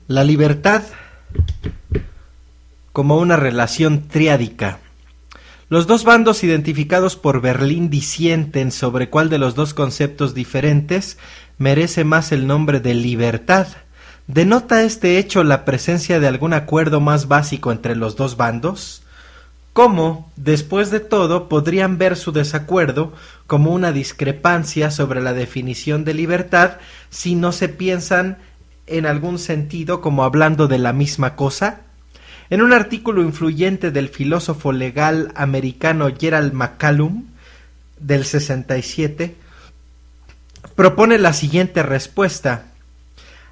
La libertad como una relación triádica. Los dos bandos identificados por Berlín disienten sobre cuál de los dos conceptos diferentes merece más el nombre de libertad. ¿Denota este hecho la presencia de algún acuerdo más básico entre los dos bandos? ¿Cómo, después de todo, podrían ver su desacuerdo como una discrepancia sobre la definición de libertad si no se piensan en algún sentido como hablando de la misma cosa? En un artículo influyente del filósofo legal americano Gerald McCallum, del 67, propone la siguiente respuesta.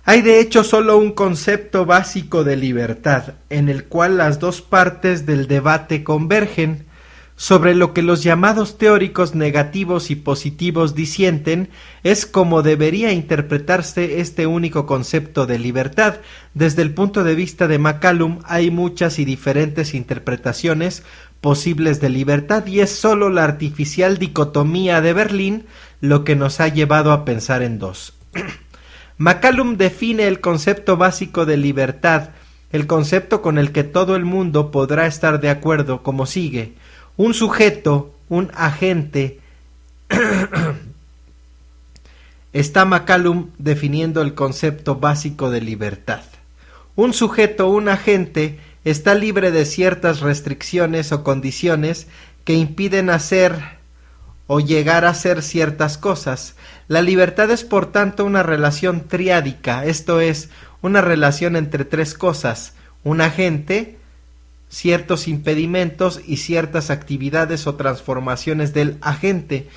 Hay de hecho solo un concepto básico de libertad, en el cual las dos partes del debate convergen. Sobre lo que los llamados teóricos negativos y positivos disienten es cómo debería interpretarse este único concepto de libertad. Desde el punto de vista de McCallum hay muchas y diferentes interpretaciones posibles de libertad y es sólo la artificial dicotomía de Berlín lo que nos ha llevado a pensar en dos. McCallum define el concepto básico de libertad, el concepto con el que todo el mundo podrá estar de acuerdo, como sigue. Un sujeto, un agente. Está McCallum definiendo el concepto básico de libertad. Un sujeto, un agente, está libre de ciertas restricciones o condiciones que impiden hacer o llegar a hacer ciertas cosas. La libertad es por tanto una relación triádica, esto es, una relación entre tres cosas: un agente, ciertos impedimentos y ciertas actividades o transformaciones del agente.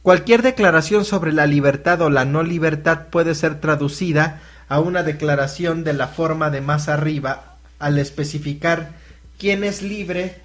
Cualquier declaración sobre la libertad o la no libertad puede ser traducida a una declaración de la forma de más arriba al especificar quién es libre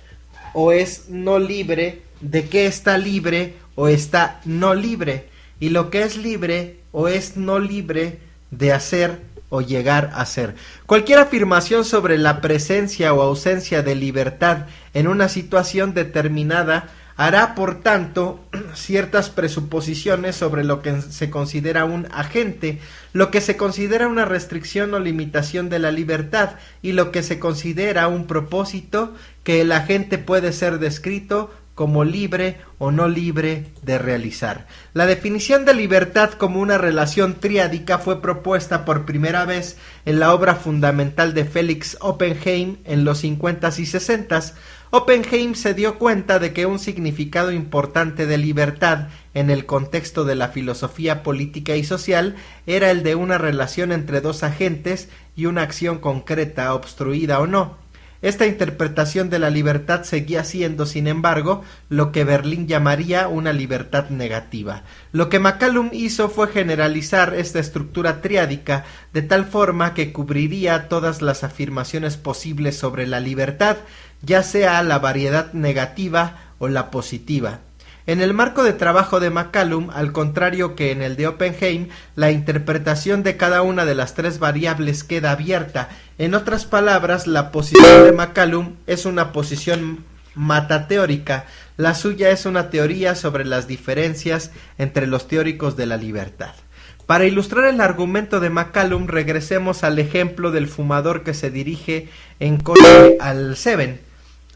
o es no libre, de qué está libre o está no libre, y lo que es libre o es no libre de hacer o llegar a ser. Cualquier afirmación sobre la presencia o ausencia de libertad en una situación determinada hará, por tanto, ciertas presuposiciones sobre lo que se considera un agente, lo que se considera una restricción o limitación de la libertad y lo que se considera un propósito que el agente puede ser descrito como libre o no libre de realizar. La definición de libertad como una relación triádica fue propuesta por primera vez en la obra fundamental de Felix Oppenheim en los 50s y 60s. Oppenheim se dio cuenta de que un significado importante de libertad en el contexto de la filosofía política y social era el de una relación entre dos agentes y una acción concreta, obstruida o no. Esta interpretación de la libertad seguía siendo, sin embargo, lo que Berlín llamaría una libertad negativa. Lo que McCallum hizo fue generalizar esta estructura triádica de tal forma que cubriría todas las afirmaciones posibles sobre la libertad, ya sea la variedad negativa o la positiva. En el marco de trabajo de McCallum, al contrario que en el de Oppenheim, la interpretación de cada una de las tres variables queda abierta. En otras palabras, la posición de McCallum es una posición metateórica, la suya es una teoría sobre las diferencias entre los teóricos de la libertad. Para ilustrar el argumento de McCallum, regresemos al ejemplo del fumador que se dirige en coche al Seven.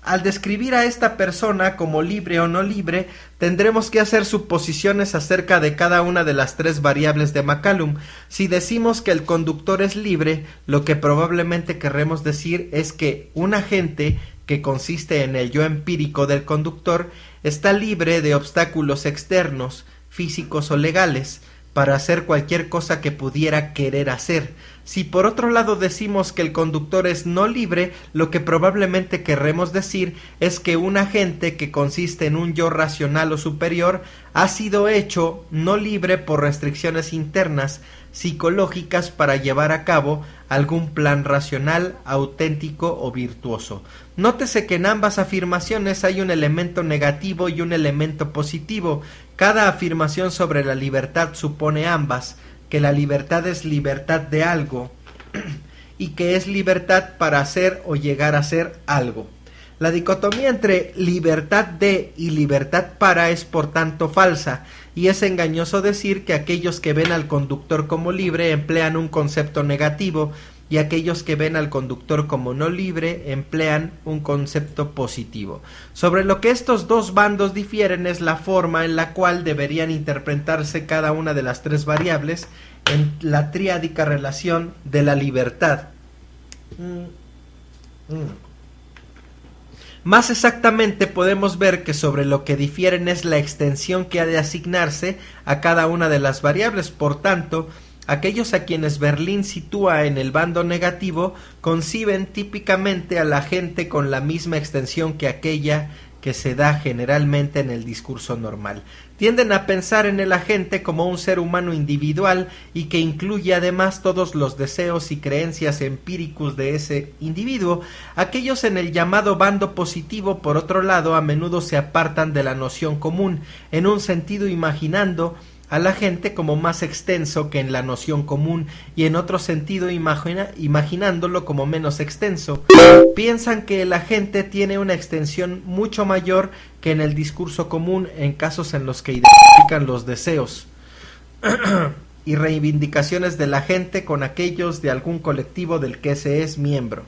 Al describir a esta persona como libre o no libre, tendremos que hacer suposiciones acerca de cada una de las tres variables de McCallum. Si decimos que el conductor es libre, lo que probablemente querremos decir es que un agente, que consiste en el yo empírico del conductor, está libre de obstáculos externos, físicos o legales, para hacer cualquier cosa que pudiera querer hacer. Si por otro lado decimos que el conductor es no libre, lo que probablemente querremos decir es que un agente que consiste en un yo racional o superior ha sido hecho no libre por restricciones internas, psicológicas para llevar a cabo algún plan racional, auténtico o virtuoso. Nótese que en ambas afirmaciones hay un elemento negativo y un elemento positivo. Cada afirmación sobre la libertad supone ambas, que la libertad es libertad de algo y que es libertad para hacer o llegar a ser algo. La dicotomía entre libertad de y libertad para es por tanto falsa, y es engañoso decir que aquellos que ven al conductor como libre emplean un concepto negativo y aquellos que ven al conductor como no libre emplean un concepto positivo. Sobre lo que estos dos bandos difieren es la forma en la cual deberían interpretarse cada una de las tres variables en la triádica relación de la libertad. Más exactamente podemos ver que sobre lo que difieren es la extensión que ha de asignarse a cada una de las variables. Por tanto, aquellos a quienes Berlín sitúa en el bando negativo conciben típicamente a la gente con la misma extensión que aquella que se da generalmente en el discurso normal. Tienden a pensar en el agente como un ser humano individual y que incluye además todos los deseos y creencias empíricos de ese individuo. Aquellos en el llamado bando positivo, por otro lado, a menudo se apartan de la noción común, en un sentido imaginando a la gente como más extenso que en la noción común y en otro sentido imaginándolo como menos extenso. Piensan que el agente tiene una extensión mucho mayor que en el discurso común en casos en los que identifican los deseos y reivindicaciones de la gente con aquellos de algún colectivo del que se es miembro.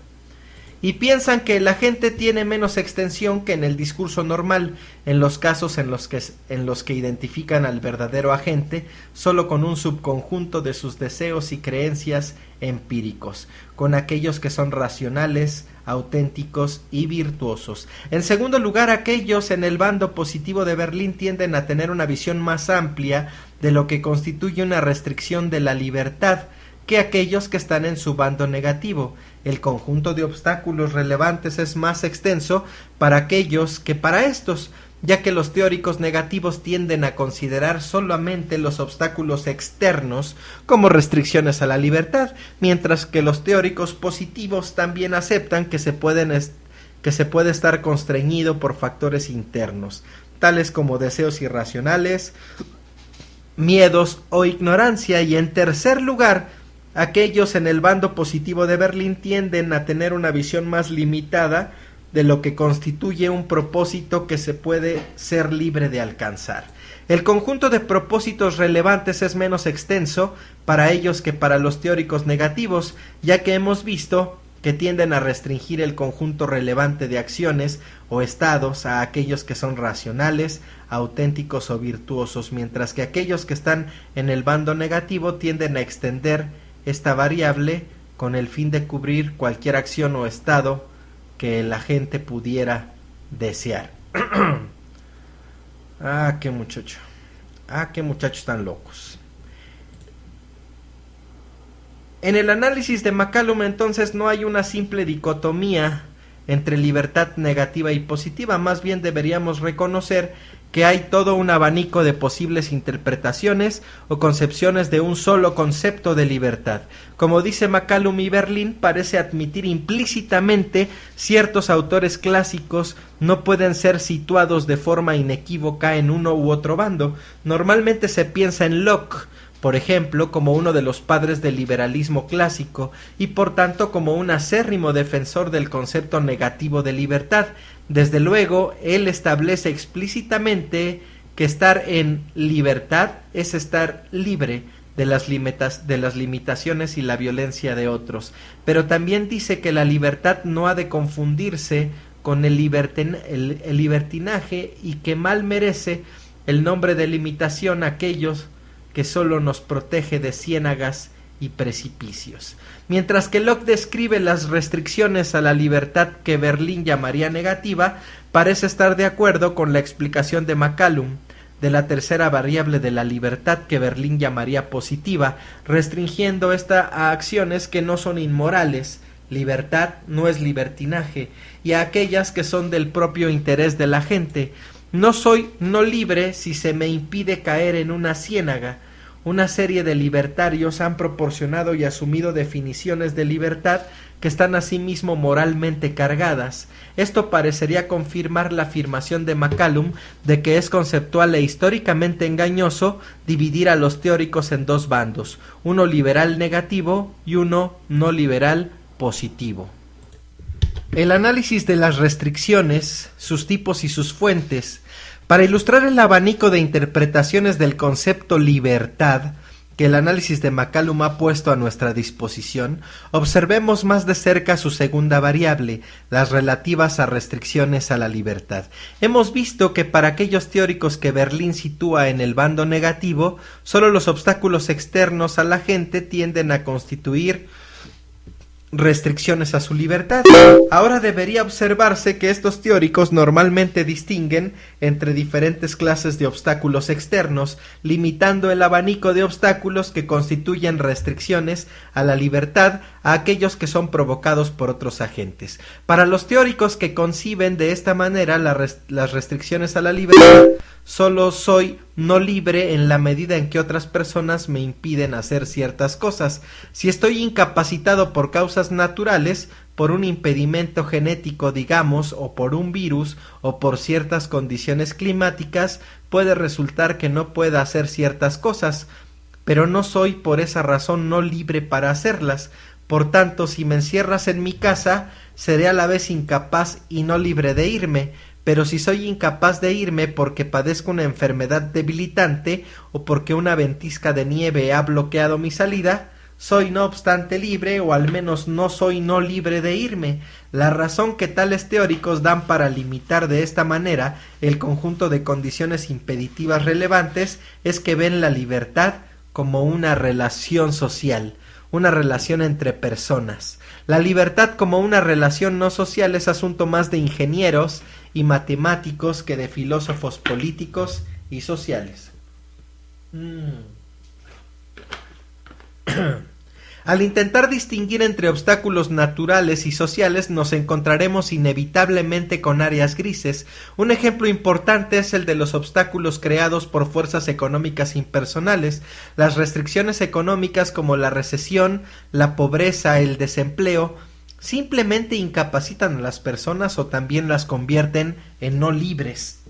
Y piensan que el agente tiene menos extensión que en el discurso normal, en los casos en los que identifican al verdadero agente solo con un subconjunto de sus deseos y creencias empíricos, con aquellos que son racionales, auténticos y virtuosos. En segundo lugar, aquellos en el bando positivo de Berlín tienden a tener una visión más amplia de lo que constituye una restricción de la libertad que aquellos que están en su bando negativo. El conjunto de obstáculos relevantes es más extenso para aquellos que para estos, ya que los teóricos negativos tienden a considerar solamente los obstáculos externos como restricciones a la libertad, mientras que los teóricos positivos también aceptan que se puede estar constreñido por factores internos, tales como deseos irracionales, miedos o ignorancia. Y en tercer lugar, aquellos en el bando positivo de Berlín tienden a tener una visión más limitada de lo que constituye un propósito que se puede ser libre de alcanzar. El conjunto de propósitos relevantes es menos extenso para ellos que para los teóricos negativos, ya que hemos visto que tienden a restringir el conjunto relevante de acciones o estados a aquellos que son racionales, auténticos o virtuosos, mientras que aquellos que están en el bando negativo tienden a extender esta variable con el fin de cubrir cualquier acción o estado que el agente pudiera desear. Qué muchachos tan locos. En el análisis de McCallum, entonces, no hay una simple dicotomía entre libertad negativa y positiva, más bien deberíamos reconocer que hay todo un abanico de posibles interpretaciones o concepciones de un solo concepto de libertad. Como dice McCallum, y Berlín parece admitir implícitamente ciertos autores clásicos no pueden ser situados de forma inequívoca en uno u otro bando. Normalmente se piensa en Locke, por ejemplo, como uno de los padres del liberalismo clásico y por tanto como un acérrimo defensor del concepto negativo de libertad. Desde luego, él establece explícitamente que estar en libertad es estar libre de las limitaciones y la violencia de otros, pero también dice que la libertad no ha de confundirse con el libertinaje y que mal merece el nombre de limitación aquellos que solo nos protege de ciénagas y precipicios. Mientras que Locke describe las restricciones a la libertad que Berlín llamaría negativa, parece estar de acuerdo con la explicación de McCallum de la tercera variable de la libertad que Berlín llamaría positiva, restringiendo esta a acciones que no son inmorales, libertad no es libertinaje, y a aquellas que son del propio interés de la gente. No soy no libre si se me impide caer en una ciénaga. Una serie de libertarios han proporcionado y asumido definiciones de libertad que están asimismo moralmente cargadas. Esto parecería confirmar la afirmación de McCallum de que es conceptual e históricamente engañoso dividir a los teóricos en dos bandos, uno liberal negativo y uno no liberal positivo. El análisis de las restricciones, sus tipos y sus fuentes Para ilustrar el abanico de interpretaciones del concepto libertad que el análisis de McCallum ha puesto a nuestra disposición, observemos más de cerca su segunda variable, las relativas a restricciones a la libertad. Hemos visto que para aquellos teóricos que Berlín sitúa en el bando negativo, solo los obstáculos externos a la gente tienden a constituir restricciones a su libertad. Ahora debería observarse que estos teóricos normalmente distinguen entre diferentes clases de obstáculos externos, limitando el abanico de obstáculos que constituyen restricciones a la libertad a aquellos que son provocados por otros agentes. Para los teóricos que conciben de esta manera las restricciones a la libertad, solo soy no libre en la medida en que otras personas me impiden hacer ciertas cosas. Si estoy incapacitado por causas naturales, por un impedimento genético, digamos, o por un virus, o por ciertas condiciones climáticas, puede resultar que no pueda hacer ciertas cosas, pero no soy por esa razón no libre para hacerlas. Por tanto, si me encierras en mi casa, seré a la vez incapaz y no libre de irme. Pero si soy incapaz de irme porque padezco una enfermedad debilitante o porque una ventisca de nieve ha bloqueado mi salida, soy no obstante libre, o al menos no soy no libre de irme. La razón que tales teóricos dan para limitar de esta manera el conjunto de condiciones impeditivas relevantes es que ven la libertad como una relación social, una relación entre personas. La libertad como una relación no social es asunto más de ingenieros y matemáticos que de filósofos políticos y sociales. Al intentar distinguir entre obstáculos naturales y sociales, nos encontraremos inevitablemente con áreas grises. Un ejemplo importante es el de los obstáculos creados por fuerzas económicas impersonales. Las restricciones económicas como la recesión, la pobreza, el desempleo, simplemente incapacitan a las personas o también las convierten en no libres.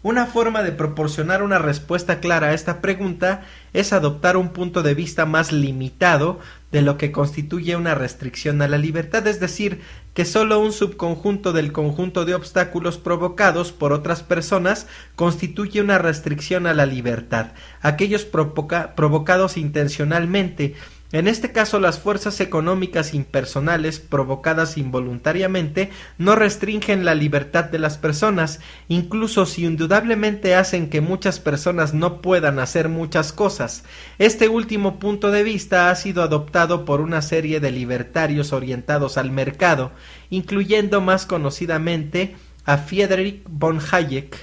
Una forma de proporcionar una respuesta clara a esta pregunta es adoptar un punto de vista más limitado de lo que constituye una restricción a la libertad, es decir, que solo un subconjunto del conjunto de obstáculos provocados por otras personas constituye una restricción a la libertad, aquellos provocados intencionalmente. En este caso, las fuerzas económicas impersonales provocadas involuntariamente no restringen la libertad de las personas, incluso si indudablemente hacen que muchas personas no puedan hacer muchas cosas. Este último punto de vista ha sido adoptado por una serie de libertarios orientados al mercado, incluyendo más conocidamente a Friedrich von Hayek,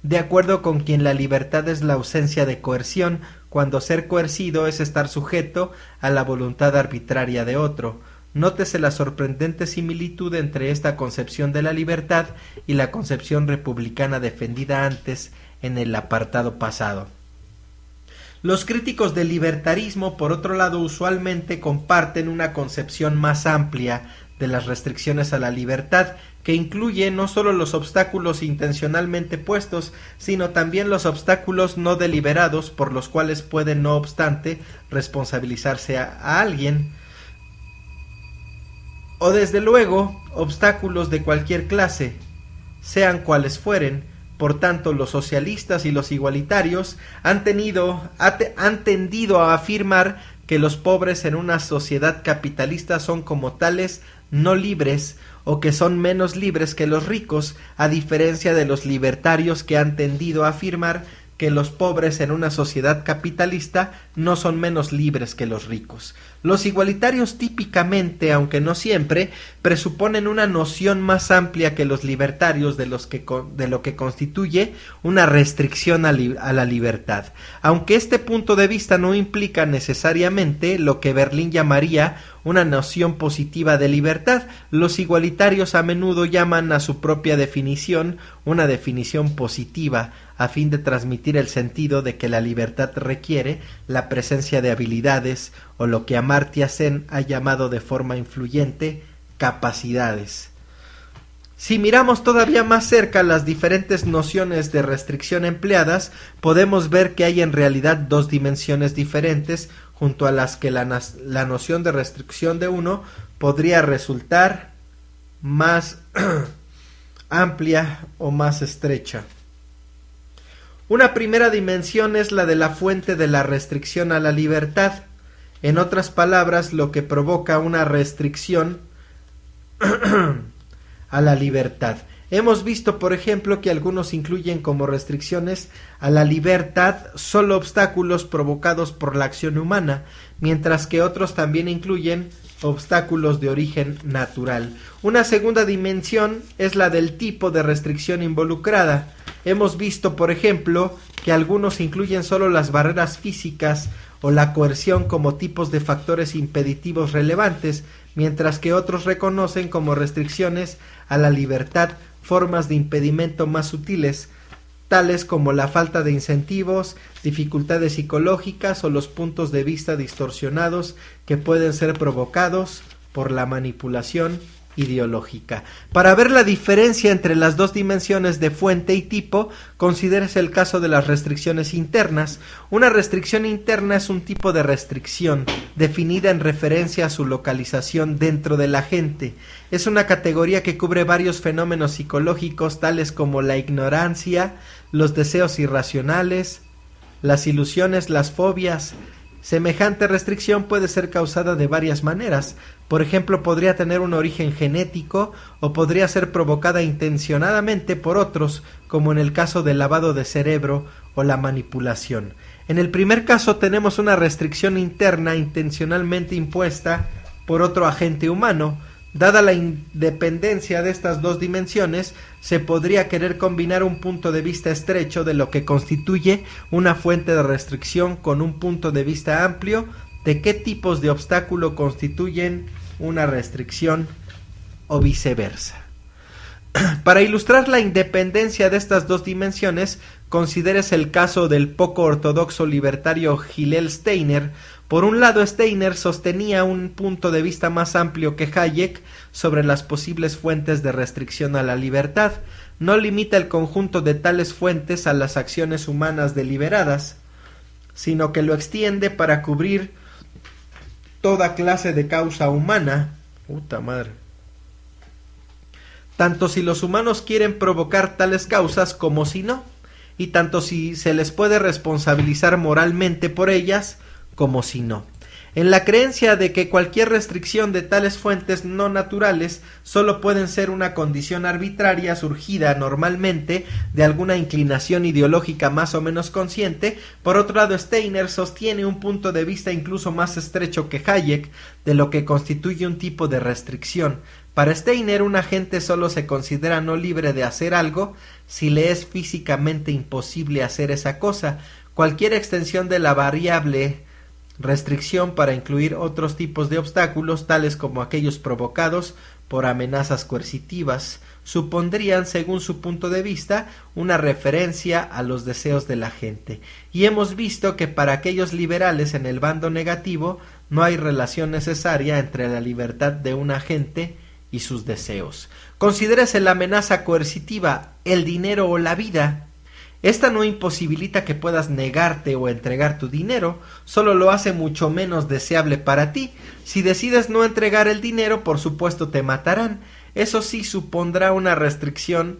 de acuerdo con quien la libertad es la ausencia de coerción, cuando ser coercido es estar sujeto a la voluntad arbitraria de otro. Nótese la sorprendente similitud entre esta concepción de la libertad y la concepción republicana defendida antes en el apartado pasado. Los críticos del libertarismo, por otro lado, usualmente comparten una concepción más amplia de las restricciones a la libertad, que incluye no solo los obstáculos intencionalmente puestos, sino también los obstáculos no deliberados por los cuales puede, no obstante, responsabilizarse a alguien, o desde luego obstáculos de cualquier clase, sean cuales fueren. Por tanto, los socialistas y los igualitarios han tendido a afirmar que los pobres en una sociedad capitalista son como tales no libres, o que son menos libres que los ricos, a diferencia de los libertarios que han tendido a afirmar que los pobres en una sociedad capitalista no son menos libres que los ricos. Los igualitarios típicamente, aunque no siempre, presuponen una noción más amplia que los libertarios de lo que constituye una restricción a la libertad. Aunque este punto de vista no implica necesariamente lo que Berlín llamaría una noción positiva de libertad, los igualitarios a menudo llaman a su propia definición una definición positiva, a fin de transmitir el sentido de que la libertad requiere la presencia de habilidades, o lo que Amartya Sen ha llamado de forma influyente capacidades. Si miramos todavía más cerca las diferentes nociones de restricción empleadas, podemos ver que hay en realidad dos dimensiones diferentes, junto a las que la noción de restricción de uno podría resultar más amplia o más estrecha. Una primera dimensión es la de la fuente de la restricción a la libertad. En otras palabras, lo que provoca una restricción a la libertad. Hemos visto, por ejemplo, que algunos incluyen como restricciones a la libertad solo obstáculos provocados por la acción humana, mientras que otros también incluyen obstáculos de origen natural. Una segunda dimensión es la del tipo de restricción involucrada. Hemos visto, por ejemplo, que algunos incluyen solo las barreras físicas o la coerción como tipos de factores impeditivos relevantes, mientras que otros reconocen como restricciones a la libertad formas de impedimento más sutiles, tales como la falta de incentivos, dificultades psicológicas o los puntos de vista distorsionados que pueden ser provocados por la manipulación ideológica. Para ver la diferencia entre las dos dimensiones de fuente y tipo, considérese el caso de las restricciones internas. Una restricción interna es un tipo de restricción definida en referencia a su localización dentro del agente. Es una categoría que cubre varios fenómenos psicológicos tales como la ignorancia, los deseos irracionales, las ilusiones, las fobias. Semejante restricción puede ser causada de varias maneras. Por ejemplo, podría tener un origen genético o podría ser provocada intencionadamente por otros, como en el caso del lavado de cerebro o la manipulación. En el primer caso tenemos una restricción interna intencionalmente impuesta por otro agente humano. Dada la independencia de estas dos dimensiones, se podría querer combinar un punto de vista estrecho de lo que constituye una fuente de restricción con un punto de vista amplio de qué tipos de obstáculo constituyen una restricción o viceversa. Para ilustrar la independencia de estas dos dimensiones, considérese el caso del poco ortodoxo libertario Hillel Steiner. Por un lado, Steiner sostenía un punto de vista más amplio que Hayek sobre las posibles fuentes de restricción a la libertad. No limita el conjunto de tales fuentes a las acciones humanas deliberadas, sino que lo extiende para cubrir toda clase de causa humana. Puta madre. Tanto si los humanos quieren provocar tales causas como si no, y tanto si se les puede responsabilizar moralmente por ellas como si no. En la creencia de que cualquier restricción de tales fuentes no naturales solo pueden ser una condición arbitraria surgida normalmente de alguna inclinación ideológica más o menos consciente, por otro lado Steiner sostiene un punto de vista incluso más estrecho que Hayek de lo que constituye un tipo de restricción. Para Steiner, un agente solo se considera no libre de hacer algo si le es físicamente imposible hacer esa cosa. Cualquier extensión de la variable restricción para incluir otros tipos de obstáculos, tales como aquellos provocados por amenazas coercitivas, supondrían, según su punto de vista, una referencia a los deseos de la gente. Y hemos visto que para aquellos liberales en el bando negativo no hay relación necesaria entre la libertad de un agente y sus deseos. Considérese la amenaza coercitiva, el dinero o la vida. Esta no imposibilita que puedas negarte o entregar tu dinero, solo lo hace mucho menos deseable para ti. Si decides no entregar el dinero, por supuesto te matarán. Eso sí supondrá una restricción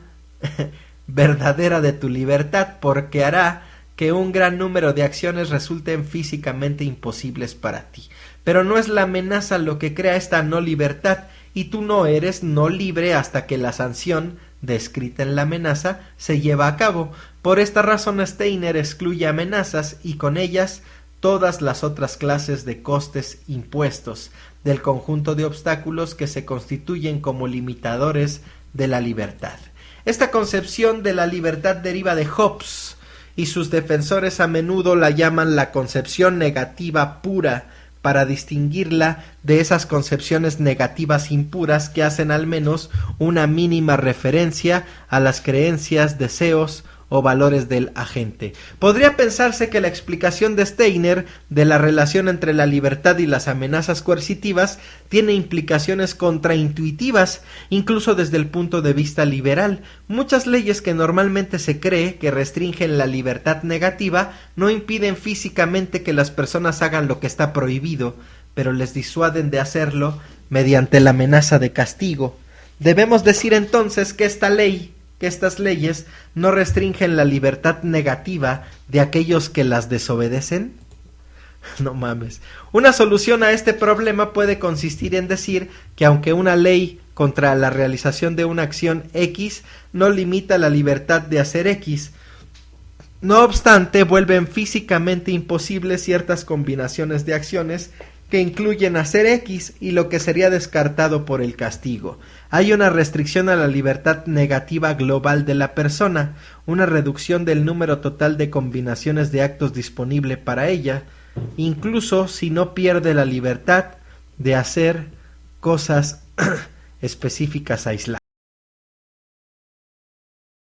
verdadera de tu libertad, porque hará que un gran número de acciones resulten físicamente imposibles para ti. Pero no es la amenaza lo que crea esta no libertad, y tú no eres no libre hasta que la sanción descrita en la amenaza se lleva a cabo. Por esta razón Steiner excluye amenazas y con ellas todas las otras clases de costes impuestos del conjunto de obstáculos que se constituyen como limitadores de la libertad. Esta concepción de la libertad deriva de Hobbes, y sus defensores a menudo la llaman la concepción negativa pura, para distinguirla de esas concepciones negativas impuras que hacen al menos una mínima referencia a las creencias, deseos o valores del agente. Podría pensarse que la explicación de Steiner de la relación entre la libertad y las amenazas coercitivas tiene implicaciones contraintuitivas, incluso desde el punto de vista liberal. Muchas leyes que normalmente se cree que restringen la libertad negativa no impiden físicamente que las personas hagan lo que está prohibido, pero les disuaden de hacerlo mediante la amenaza de castigo. Debemos decir entonces que esta ley que estas leyes no restringen la libertad negativa de aquellos que las desobedecen? No mames. Una solución a este problema puede consistir en decir que aunque una ley contra la realización de una acción X no limita la libertad de hacer X, no obstante vuelven físicamente imposibles ciertas combinaciones de acciones que incluyen hacer X y lo que sería descartado por el castigo. Hay una restricción a la libertad negativa global de la persona, una reducción del número total de combinaciones de actos disponible para ella, incluso si no pierde la libertad de hacer cosas específicas aisladas.